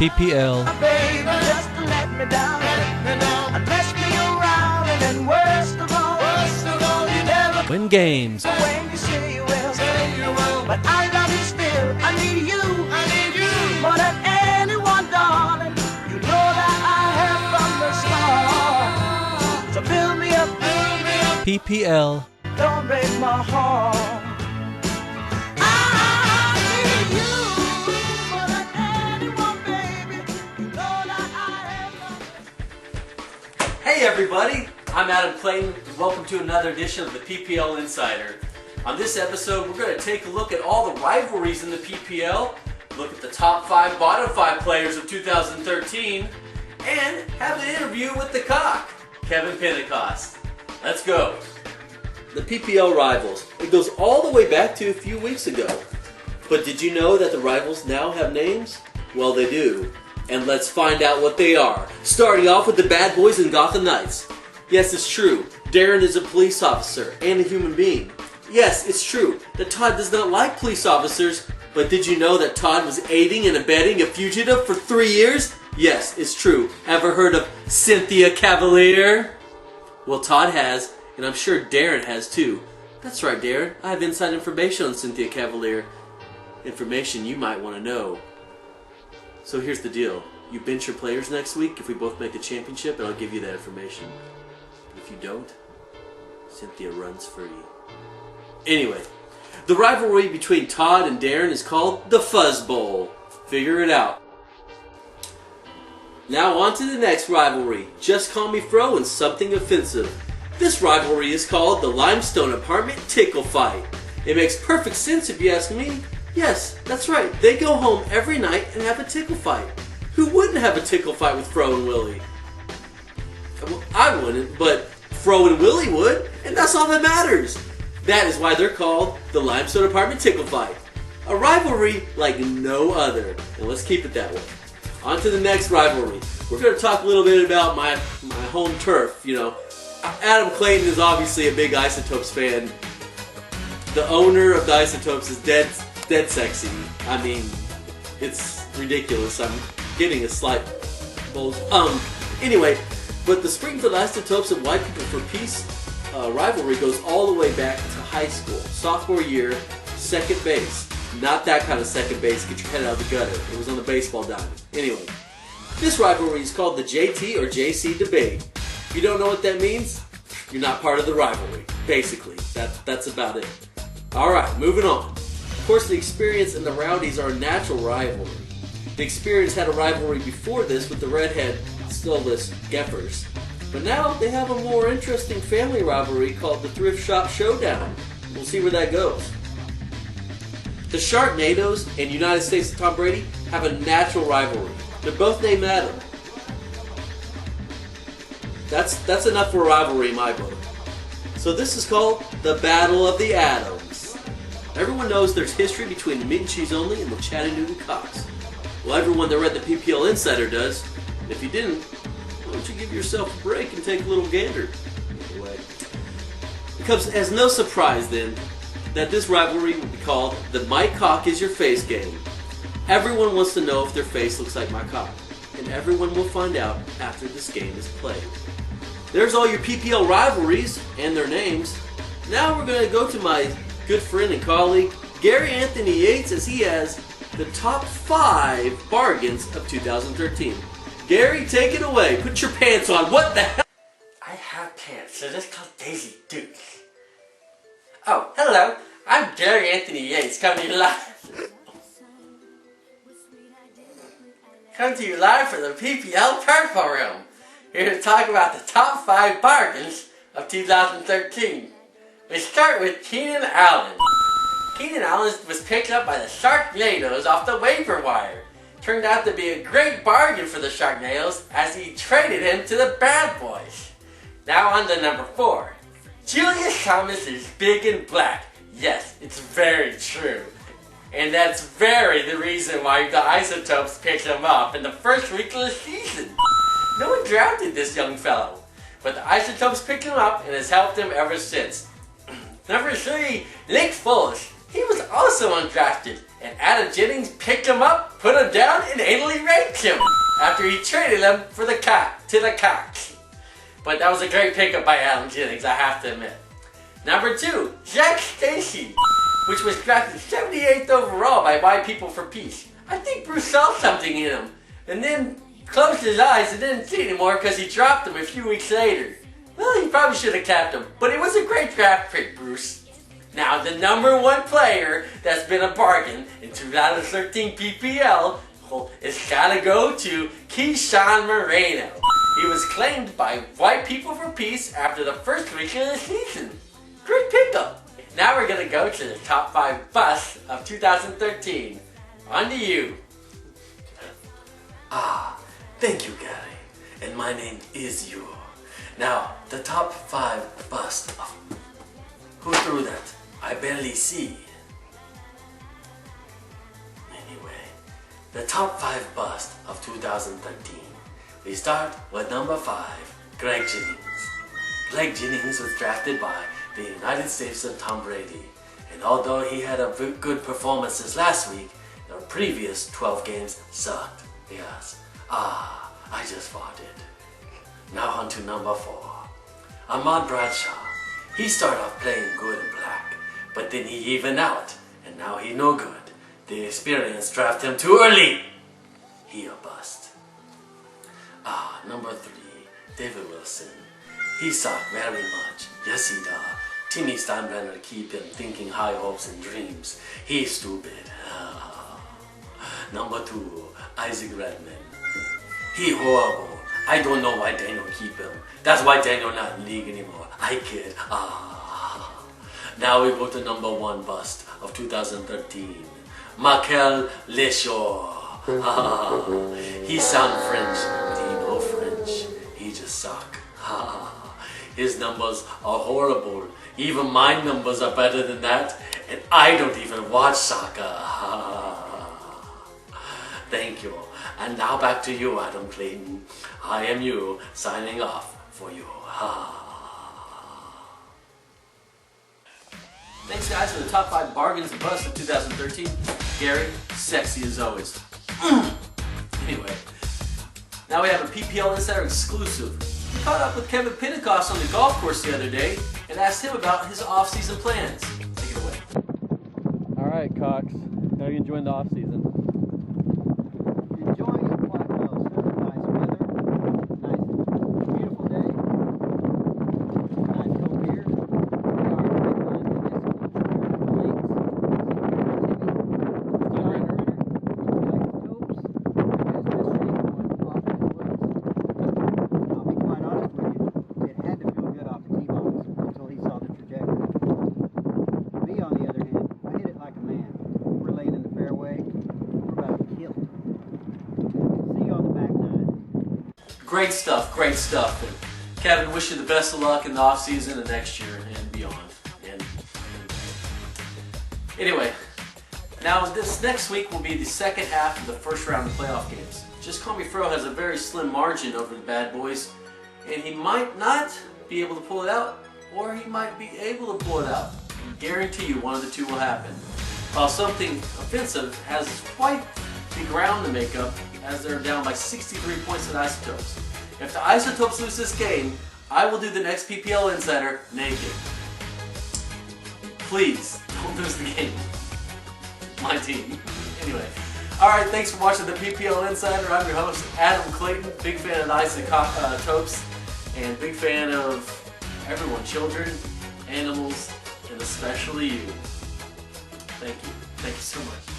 PPL Baby, just to let me down, and mess me around, and then worst of all, you never win games. when you say you will, but I love you still. I need you more than anyone, darling. You know that I have from the start. So build me up, PPL don't break my heart. I need you more than anyone, baby. You know that I have. Hey everybody, I'm Adam Clayton, and welcome to another edition of the PPL Insider. On this episode, we're going to take a look at all the rivalries in the PPL, look at the top 5, bottom 5 players of 2013, and have an interview with the cock, Kevin Pentecost. Let's go. The PPL rivals, it goes all the way back to a few weeks ago. But did you know that the rivals now have names? Well, they do. And let's find out what they are. Starting off with the bad boys in Gotham Knights. Yes, it's true. Darren is a police officer and a human being. Yes, it's true that Todd does not like police officers. But did you know that Todd was aiding and abetting a fugitive for 3 years? Yes, it's true. Ever heard of Cynthia Cavalier? Well, Todd has, and I'm sure Darren has too. That's right, Darren. I have inside information on Cynthia Cavalier. Information you might want to know. So here's the deal. You bench your players next week if we both make the championship, and I'll give you that information. If you don't, Cynthia runs free. Anyway, the rivalry between Todd and Darren is called the Fuzz Bowl. Figure it out. Now on to the next rivalry. Just call me Fro and something offensive. This rivalry is called the Limestone Apartment Tickle Fight. It makes perfect sense if you ask me. Yes, that's right. They go home every night and have a tickle fight. Who wouldn't have a tickle fight with Fro and Willie? Well, I wouldn't, but Fro and Willie would, and that's all that matters. That is why they're called the Limestone Apartment Tickle Fight. A rivalry like no other. And let's keep it that way. On to the next rivalry. We're going to talk a little bit about my home turf. You know, Adam Clayton is obviously a big Isotopes fan. The owner of the Isotopes is dead sexy. I mean, it's ridiculous. I'm getting a slight bulge. Anyway, but the Springfield Isotopes and White People for Peace rivalry goes all the way back to high school. Sophomore year, second base. Not that kind of second base, get your head out of the gutter. It was on the baseball diamond. Anyway, this rivalry is called the JT or JC debate. If you don't know what that means, you're not part of the rivalry. Basically, that's about it. Alright, moving on. Of course, the Experience and the Rowdies are a natural rivalry. The Experience had a rivalry before this with the redhead Stilless Geffers. But now they have a more interesting family rivalry called the Thrift Shop Showdown. We'll see where that goes. The Sharknadoes and United States of Tom Brady have a natural rivalry. They're both named Adam. That's enough for a rivalry in my book. So this is called the Battle of the Adams. Everyone knows there's history between the Meat and Cheese Only and the Chattanooga Cocks. Well, everyone that read the PPL Insider does. If you didn't, why don't you give yourself a break and take a little gander? Anyway, it comes as no surprise then that this rivalry will be called the My Cock Is Your Face game. Everyone wants to know if their face looks like my cock, and everyone will find out after this game is played. There's all your PPL rivalries and their names. Now we're going to go to my good friend and colleague, Gary Anthony Yates, as he has the top 5 bargains of 2013. Gary, take it away. Put your pants on. What the hell? I have pants. They're just called Daisy Dukes. Oh, hello. I'm Gary Anthony Yates, coming to you live. Come to you live from the PPL Purple Room. Here to talk about the top 5 bargains of 2013. We start with Keenan Allen. Keenan Allen was picked up by the Sharknadoes off the waiver wire. Turned out to be a great bargain for the Sharknadoes as he traded him to the Bad Boys. Now on to number 4. Julius Thomas is big and black. Yes, it's very true. And that's the reason why the Isotopes picked him up in the first week of the season. No one drafted this young fellow, but the Isotopes picked him up and has helped him ever since. Number 3, Nick Foles. He was also undrafted, and Adam Jennings picked him up, put him down, and anally raped him after he traded him for the Cox. But that was a great pickup by Adam Jennings, I have to admit. Number 2, Jack Stacy, which was drafted 78th overall by White People for Peace. I think Bruce saw something in him, and then closed his eyes and didn't see anymore because he dropped him a few weeks later. Well, he probably should have kept him, but it was a great draft pick, Bruce. Now, the number 1 player that's been a bargain in 2013 PPL is gotta go to Keyshawn Moreno. He was claimed by White People for Peace after the first week of the season. Great pickup. Now we're gonna go to the top 5 busts of 2013. On to you. Thank you, Gary. And my name is you. Now, the top 5 bust of... Who threw that? I barely see. Anyway, the top 5 bust of 2013. We start with number 5, Greg Jennings. Greg Jennings was drafted by the United States of Tom Brady. And although he had a good performances last week, the previous 12 games sucked. Yes. I just farted. Now on to number 4. Ahmad Bradshaw. He started off playing good in black, but then he evened out, and now he no good. The experience drafted him too early. He a bust. Number 3, David Wilson. He sucked very much. Yes, he does. Timmy Steinbrenner keep him thinking high hopes and dreams. He's stupid. Number 2, Isaac Redman. He horrible. I don't know why Daniel keep him. That's why Daniel not in the league anymore. I kid. Now we go to number 1 bust of 2013. Michael Leshaw. He sound French, but he no French. He just suck. His numbers are horrible. Even my numbers are better than that, and I don't even watch soccer. Thank you. And now back to you, Adam Clayton. I am you, signing off for you. Thanks, guys, for the top 5 bargains and busts of 2013. Gary, sexy as always. Anyway, now we have a PPL Insider exclusive. We caught up with Kevin Pentecost on the golf course the other day and asked him about his off-season plans. Take it away. All right, Cox. How are you enjoying the off season? Enjoying it quite well, sir. Nice weather, nice, beautiful day, nice cold beer. We are in the lakes. I'll be quite honest with you, it had to feel good off the T-bones until he saw the trajectory. Me, on the other hand, I hit it like a man. We're laying in the fairway. We're about to kill it. See you on the back nine. Great stuff, great stuff. And Kevin, wish you the best of luck in the off season and next year and beyond. And anyway, now this next week will be the second half of the first round of playoff games. Just Call Me Fro has a very slim margin over the Bad Boys, and he might not be able to pull it out, or he might be able to pull it out. I guarantee you one of the two will happen. While something offensive has quite the ground to make up, as they're down by 63 points at Isotopes. If the Isotopes lose this game, I will do the next PPL Insider naked. Please, don't lose the game. My team. Anyway. Alright, thanks for watching the PPL Insider. I'm your host, Adam Clayton. Big fan of the Isotopes. And big fan of everyone. Children, animals, and especially you. Thank you. Thank you so much.